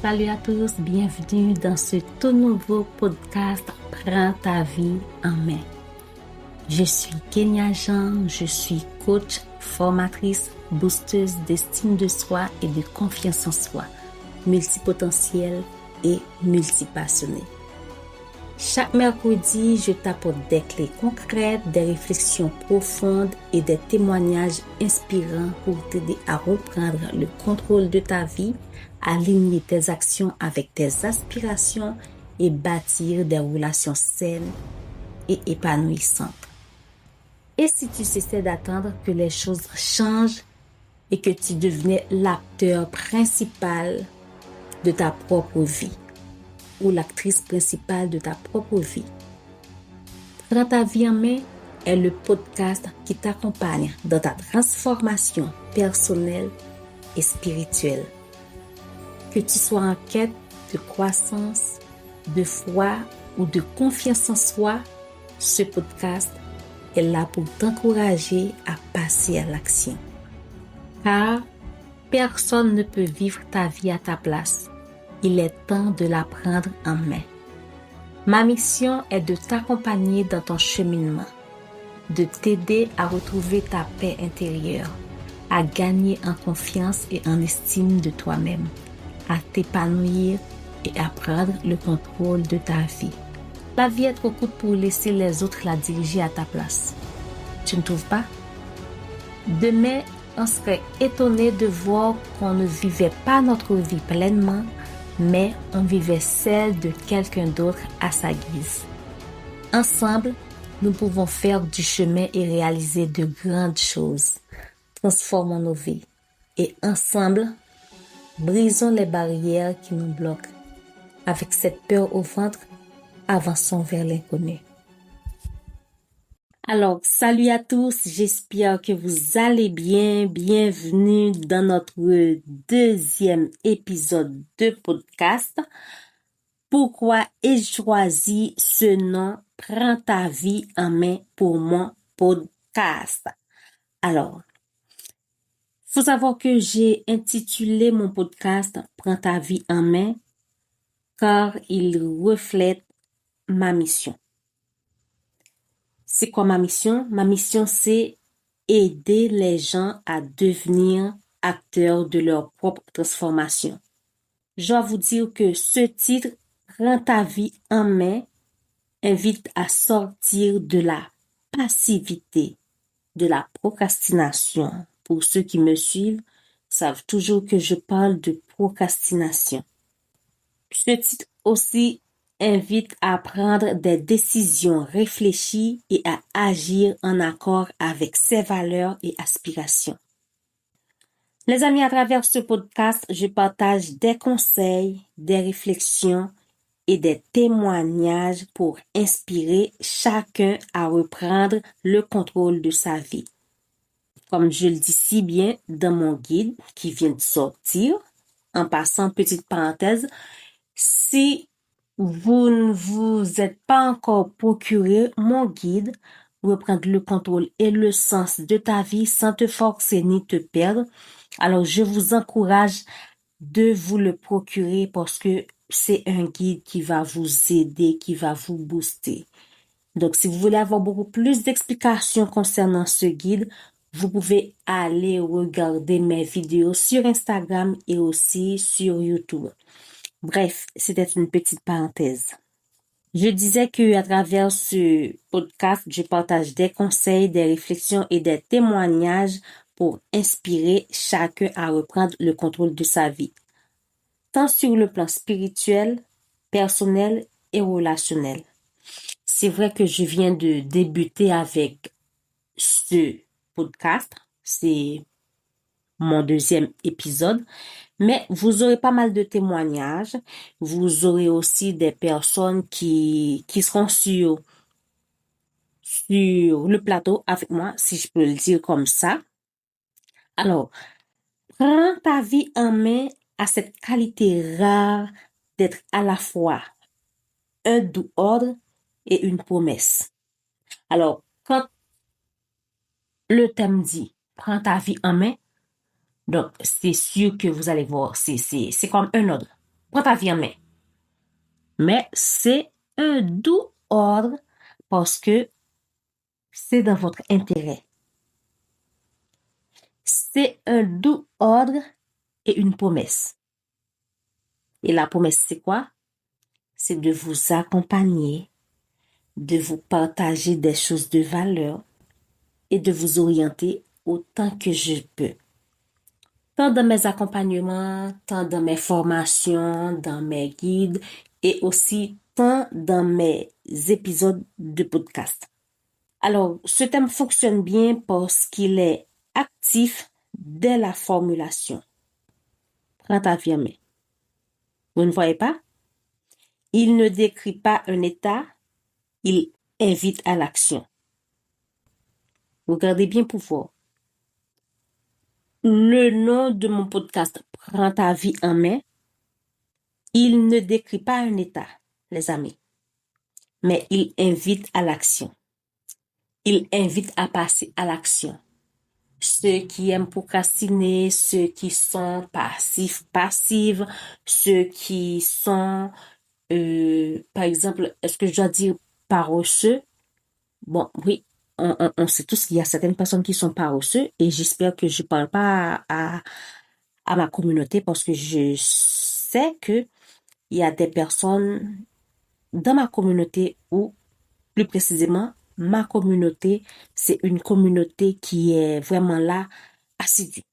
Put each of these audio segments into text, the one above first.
Salut à tous, bienvenue dans ce tout nouveau podcast Prends ta vie en main. Je suis Kenya Jean, je suis coach, formatrice, boosteuse d'estime de soi et de confiance en soi, multipotentielle et multipassionnée. Chaque mercredi, je t'apporte des clés concrètes, des réflexions profondes et des témoignages inspirants pour t'aider à reprendre le contrôle de ta vie, aligner tes actions avec tes aspirations et bâtir des relations saines et épanouissantes. Et si tu cessais d'attendre que les choses changent et que tu devenais l'acteur principal de ta propre vie ou l'actrice principale de ta propre vie? Prends ta vie en main est le podcast qui t'accompagne dans ta transformation personnelle et spirituelle. Que tu sois en quête de croissance, de foi ou de confiance en soi, ce podcast est là pour t'encourager à passer à l'action. Car personne ne peut vivre ta vie à ta place. Il est temps de la prendre en main. Ma mission est de t'accompagner dans ton cheminement, de t'aider à retrouver ta paix intérieure, à gagner en confiance et en estime de toi-même, à t'épanouir et à prendre le contrôle de ta vie. La vie est trop courte pour laisser les autres la diriger à ta place. Tu ne trouves pas? Demain, on serait étonné de voir qu'on ne vivait pas notre vie pleinement, mais on vivait celle de quelqu'un d'autre à sa guise. Ensemble, nous pouvons faire du chemin et réaliser de grandes choses. Transformons nos vies. Et ensemble, brisons les barrières qui nous bloquent. Avec cette peur au ventre, avançons vers l'inconnu. Alors, salut à tous, j'espère que vous allez bien. Bienvenue dans notre deuxième épisode de podcast. Pourquoi ai-je choisi ce nom Prends ta vie en main pour mon podcast? Alors, faut savoir que j'ai intitulé mon podcast Prends ta vie en main car il reflète ma mission. C'est quoi ma mission? Ma mission, c'est aider les gens à devenir acteurs de leur propre transformation. Je dois vous dire que ce titre, Prends ta vie en main, invite à sortir de la passivité, de la procrastination. Pour ceux qui me suivent, savent toujours que je parle de procrastination. Ce titre aussi invite à prendre des décisions réfléchies et à agir en accord avec ses valeurs et aspirations. Les amis, à travers ce podcast, je partage des conseils, des réflexions et des témoignages pour inspirer chacun à reprendre le contrôle de sa vie. Comme je le dis si bien dans mon guide qui vient de sortir, en passant, petite parenthèse, si vous ne vous êtes pas encore procuré mon guide, reprendre le contrôle et le sens de ta vie sans te forcer ni te perdre, alors je vous encourage de vous le procurer parce que c'est un guide qui va vous aider, qui va vous booster. Donc, si vous voulez avoir beaucoup plus d'explications concernant ce guide, vous pouvez aller regarder mes vidéos sur Instagram et aussi sur YouTube. Bref, c'était une petite parenthèse. Je disais que à travers ce podcast, je partage des conseils, des réflexions et des témoignages pour inspirer chacun à reprendre le contrôle de sa vie, tant sur le plan spirituel, personnel et relationnel. C'est vrai que je viens de débuter avec ce podcast. C'est mon deuxième épisode. Mais vous aurez pas mal de témoignages. Vous aurez aussi des personnes qui seront sur le plateau avec moi, si je peux le dire comme ça. Alors, prends ta vie en main à cette qualité rare d'être à la fois un doux ordre et une promesse. Alors, quand le thème dit prends ta vie en main, donc c'est sûr que vous allez voir, c'est comme un ordre. Prends ta vie en main. Mais c'est un doux ordre parce que c'est dans votre intérêt. C'est un doux ordre et une promesse. Et la promesse, c'est quoi? C'est de vous accompagner, de vous partager des choses de valeur et de vous orienter autant que je peux. Tant dans mes accompagnements, tant dans mes formations, dans mes guides et aussi tant dans mes épisodes de podcast. Alors, ce thème fonctionne bien parce qu'il est actif dès la formulation. Prends ta vie en main. Vous ne voyez pas? Il ne décrit pas un état, il invite à l'action. Regardez bien pour voir. Le nom de mon podcast, Prends ta vie en main, il ne décrit pas un état, les amis, mais il invite à l'action. Il invite à passer à l'action. Ceux qui aiment procrastiner, ceux qui sont passifs, ceux qui sont, par exemple, est-ce que je dois dire paresseux? Bon, oui, on sait tous qu'il y a certaines personnes qui sont paresseux et j'espère que je parle pas à ma communauté parce que je sais que il y a des personnes dans ma communauté ou plus précisément, ma communauté, c'est une communauté qui est vraiment là, assidue.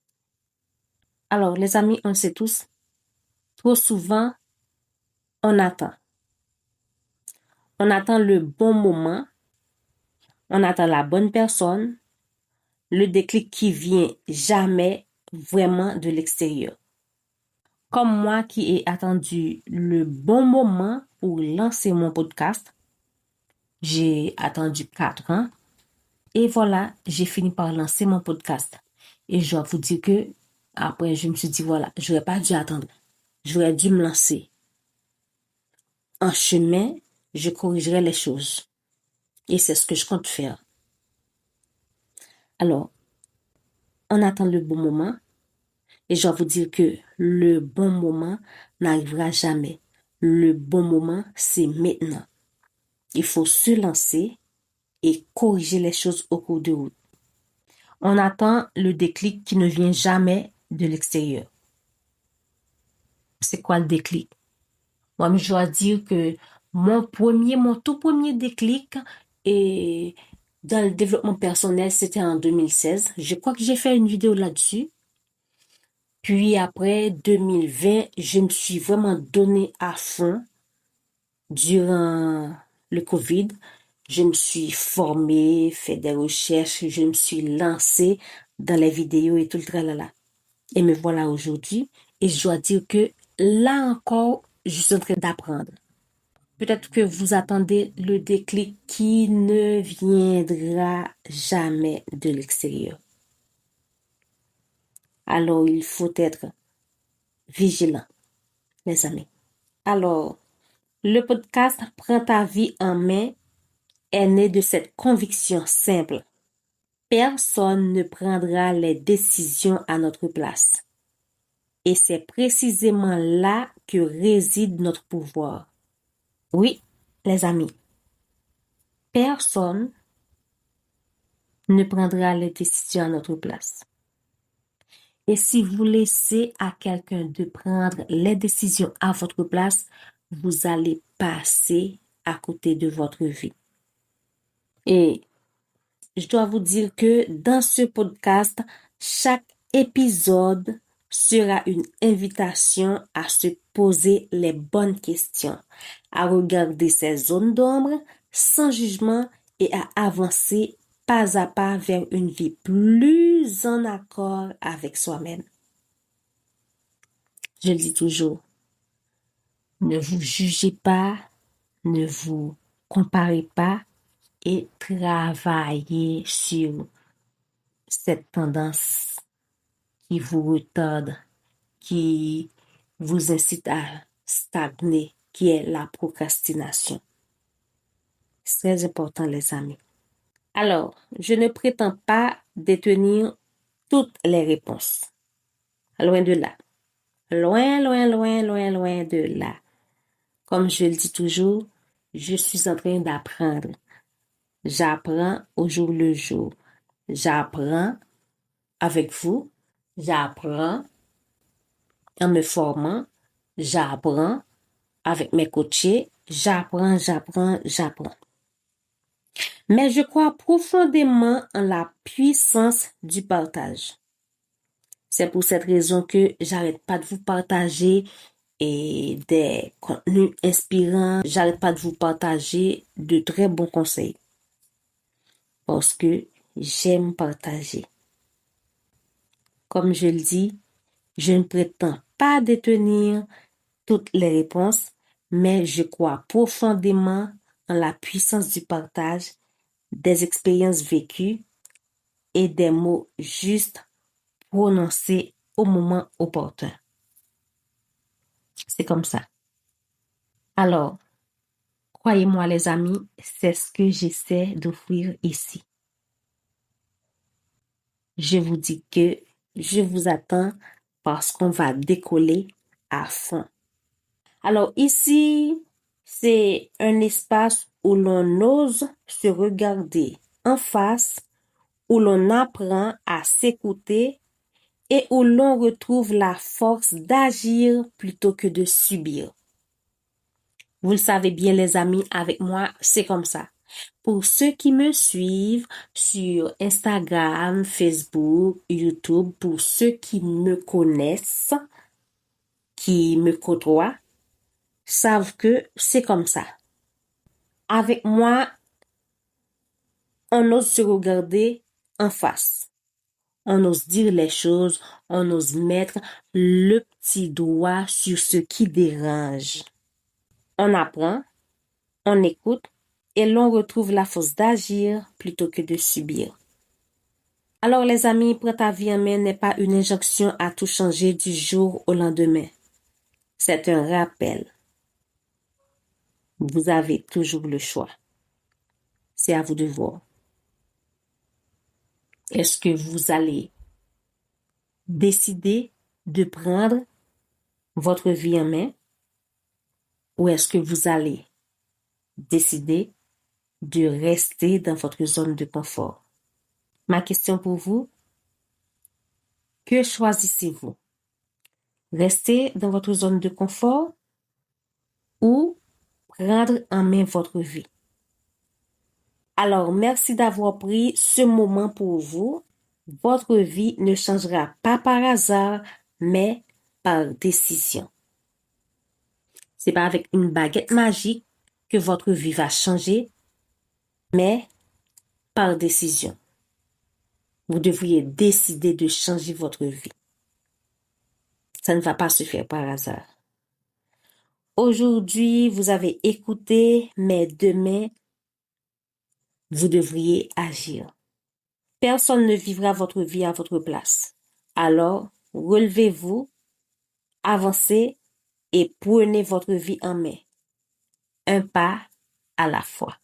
Alors, les amis, on sait tous, trop souvent, on attend. On attend le bon moment, on attend la bonne personne, le déclic qui vient jamais vraiment de l'extérieur. Comme moi qui ai attendu le bon moment pour lancer mon podcast, j'ai attendu 4 ans et voilà, j'ai fini par lancer mon podcast. Et je dois vous dire que après, je me suis dit, voilà, j'aurais pas dû attendre. J'aurais dû me lancer. En chemin, je corrigerai les choses. Et c'est ce que je compte faire. Alors, on attend le bon moment. Et je dois vous dire que le bon moment n'arrivera jamais. Le bon moment, c'est maintenant. Il faut se lancer et corriger les choses au cours de route. On attend le déclic qui ne vient jamais de l'extérieur. C'est quoi le déclic? Moi, je dois dire que mon tout premier déclic et dans le développement personnel, c'était en 2016. Je crois que j'ai fait une vidéo là-dessus. Puis après 2020, je me suis vraiment donné à fond durant le Covid. Je me suis formée, fait des recherches, je me suis lancée dans les vidéos et tout le tralala. Et me voilà aujourd'hui. Et je dois dire que là encore, je suis en train d'apprendre. Peut-être que vous attendez le déclic qui ne viendra jamais de l'extérieur. Alors, il faut être vigilant, les amis. Alors, le podcast Prends ta vie en main est né de cette conviction simple. Personne ne prendra les décisions à notre place. Et c'est précisément là que réside notre pouvoir. Oui, les amis, personne ne prendra les décisions à notre place. Et si vous laissez à quelqu'un de prendre les décisions à votre place, vous allez passer à côté de votre vie. Et je dois vous dire que dans ce podcast, chaque épisode sera une invitation à se poser les bonnes questions, à regarder ces zones d'ombre sans jugement et à avancer pas à pas vers une vie plus en accord avec soi-même. Je le dis toujours, ne vous jugez pas, ne vous comparez pas et travaillez sur cette tendance qui vous retarde, qui vous incite à stagner, qui est la procrastination. C'est très important, les amis. Alors, je ne prétends pas détenir toutes les réponses. Loin de là. loin, loin, loin, loin, loin de là. Comme je le dis toujours, je suis en train d'apprendre. J'apprends au jour le jour. J'apprends avec vous. J'apprends en me formant. J'apprends avec mes coachés. J'apprends, j'apprends, j'apprends. Mais je crois profondément en la puissance du partage. C'est pour cette raison que j'arrête pas de vous partager et des contenus inspirants. J'arrête pas de vous partager de très bons conseils. Parce que j'aime partager. Comme je le dis, je ne prétends pas détenir toutes les réponses, mais je crois profondément en la puissance du partage, des expériences vécues et des mots justes prononcés au moment opportun. C'est comme ça. Alors, croyez-moi les amis, c'est ce que j'essaie d'offrir ici. Je vous dis que je vous attends parce qu'on va décoller à fond. Alors ici, c'est un espace où l'on ose se regarder en face, où l'on apprend à s'écouter et où l'on retrouve la force d'agir plutôt que de subir. Vous le savez bien les amis, avec moi, c'est comme ça. Pour ceux qui me suivent sur Instagram, Facebook, YouTube, pour ceux qui me connaissent, qui me côtoient, savent que c'est comme ça. Avec moi, on ose se regarder en face. On ose dire les choses, on ose mettre le petit doigt sur ce qui dérange. On apprend, on écoute et l'on retrouve la force d'agir plutôt que de subir. Alors les amis, prends ta vie en main n'est pas une injonction à tout changer du jour au lendemain. C'est un rappel. Vous avez toujours le choix. C'est à vous de voir. Est-ce que vous allez décider de prendre votre vie en main ou est-ce que vous allez décider de rester dans votre zone de confort? Ma question pour vous, que choisissez-vous? Rester dans votre zone de confort ou prendre en main votre vie? Alors, merci d'avoir pris ce moment pour vous. Votre vie ne changera pas par hasard, mais par décision. C'est pas avec une baguette magique que votre vie va changer, mais par décision. Vous devriez décider de changer votre vie. Ça ne va pas se faire par hasard. Aujourd'hui, vous avez écouté, mais demain, vous devriez agir. Personne ne vivra votre vie à votre place. Alors, relevez-vous, avancez et prenez votre vie en main. Un pas à la fois.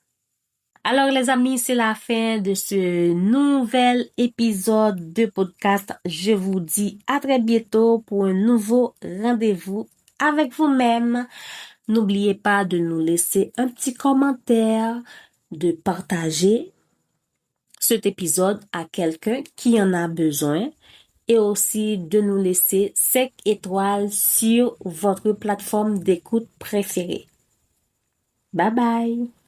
Alors les amis, c'est la fin de ce nouvel épisode de podcast. Je vous dis à très bientôt pour un nouveau rendez-vous avec vous-même. N'oubliez pas de nous laisser un petit commentaire, de partager cet épisode à quelqu'un qui en a besoin et aussi de nous laisser 5 étoiles sur votre plateforme d'écoute préférée. Bye bye!